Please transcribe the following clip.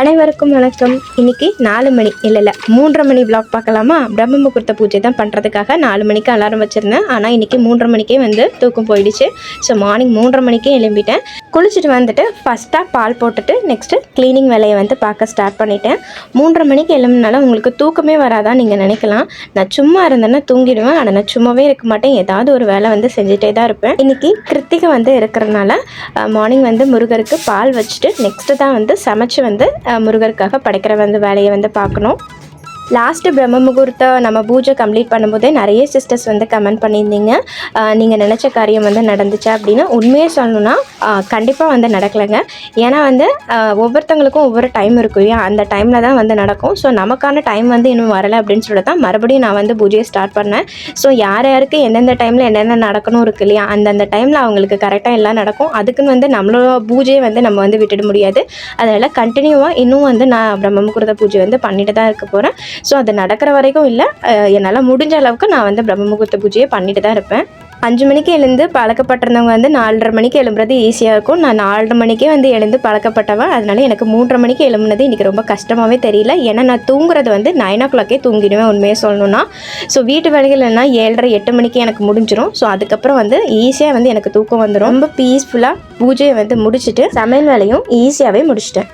அனைவருக்கும் வணக்கம். இன்னைக்கு 4 மணி இல்லை 3:30 மணி vlog பார்க்கலாமா? பிரம்ம முகூர்த்த பூஜை தான் பண்ணுறதுக்காக 4 மணிக்கு அலாரம் வச்சுருந்தேன். ஆனால் இன்றைக்கி 3:30 மணிக்கே வந்து தூக்கம் போயிடுச்சு. ஸோ மார்னிங் 3:30 மணிக்கே எழும்பிட்டேன். குளிச்சுட்டு வந்துட்டு ஃபஸ்ட்டாக பால் போட்டுட்டு நெக்ஸ்ட்டு க்ளீனிங் வேலையை வந்து பார்க்க ஸ்டார்ட் பண்ணிட்டேன். 3:30 மணிக்கு எழும்பினால உங்களுக்கு தூக்கமே வராதான் நீங்கள் நினைக்கலாம். நான் சும்மா இருந்தேன்னா தூங்கிடுவேன். ஆனால் நான் சும்மாவே இருக்க மாட்டேன். ஏதாவது ஒரு வேலை வந்து செஞ்சுட்டே தான் இருப்பேன். இன்றைக்கி கிருத்திகை வந்து இருக்கிறனால மார்னிங் வந்து முருகருக்கு பால் வச்சுட்டு நெக்ஸ்ட்டு தான் வந்து சமைச்சு வந்து முருகருக்காக படைக்கிற வந்து வேலையை வந்து பார்க்கணும். லாஸ்ட்டு பிரம்ம முகூர்த்தம் நம்ம பூஜை கம்ப்ளீட் பண்ணும்போதே நிறைய சிஸ்டர்ஸ் வந்து கமெண்ட் பண்ணியிருந்தீங்க, நீங்கள் நினச்ச காரியம் வந்து நடந்துச்சா அப்படின்னு. உண்மையே சொல்லணுன்னா கண்டிப்பாக வந்து நடக்கலைங்க. ஏன்னா வந்து ஒவ்வொருத்தங்களுக்கும் ஒவ்வொரு டைம் இருக்கும் இல்லையா, அந்த டைமில் தான் வந்து நடக்கும். ஸோ நமக்கான டைம் வந்து இன்னும் வரலை அப்படின்னு சொல்லி தான் மறுபடியும் நான் வந்து பூஜையை ஸ்டார்ட் பண்ணேன். ஸோ யாருக்கு எந்தெந்த டைமில் என்னென்ன நடக்கணும் இருக்குது இல்லையா, அந்தந்த டைமில் அவங்களுக்கு கரெக்டாக எல்லாம் நடக்கும். அதுக்குன்னு வந்து நம்மளோட பூஜையை வந்து நம்ம வந்து விட்டுட முடியாது. அதனால் கண்டினியூவாக இன்னும் வந்து நான் பிரம்ம முகூர்த்த பூஜை வந்து பண்ணிட்டு தான் இருக்க போகிறேன். ஸோ அது நடக்கிற வரைக்கும் இல்லை, என்னால் முடிஞ்ச அளவுக்கு நான் வந்து பிரம்ம முகூர்த்த பூஜையை பண்ணிட்டு தான் இருப்பேன். 5 மணிக்கு எழுந்து பழக்கப்பட்டிருந்தவங்க வந்து 4:30 மணிக்கு எழும்புறது ஈஸியாக இருக்கும். நான் 4:30 மணிக்கே வந்து எழுந்து பழக்கப்பட்டவன். அதனால எனக்கு 3:30 மணிக்கு எழும்புனது இன்றைக்கி ரொம்ப கஷ்டமாகவே தெரியல. ஏன்னா நான் தூங்குறது வந்து 9 o'clock தூங்கிடுவேன் உண்மையை சொல்லணுன்னா. ஸோ வீட்டு வேலைகள் என்ன 7:30 8 மணிக்கு எனக்கு முடிஞ்சிடும். ஸோ அதுக்கப்புறம் வந்து ஈஸியாக வந்து எனக்கு தூக்கம் வந்துடும். ரொம்ப பீஸ்ஃபுல்லாக பூஜையை வந்து முடிச்சுட்டு சமையல் வேலையும் ஈஸியாகவே முடிச்சிட்டேன்.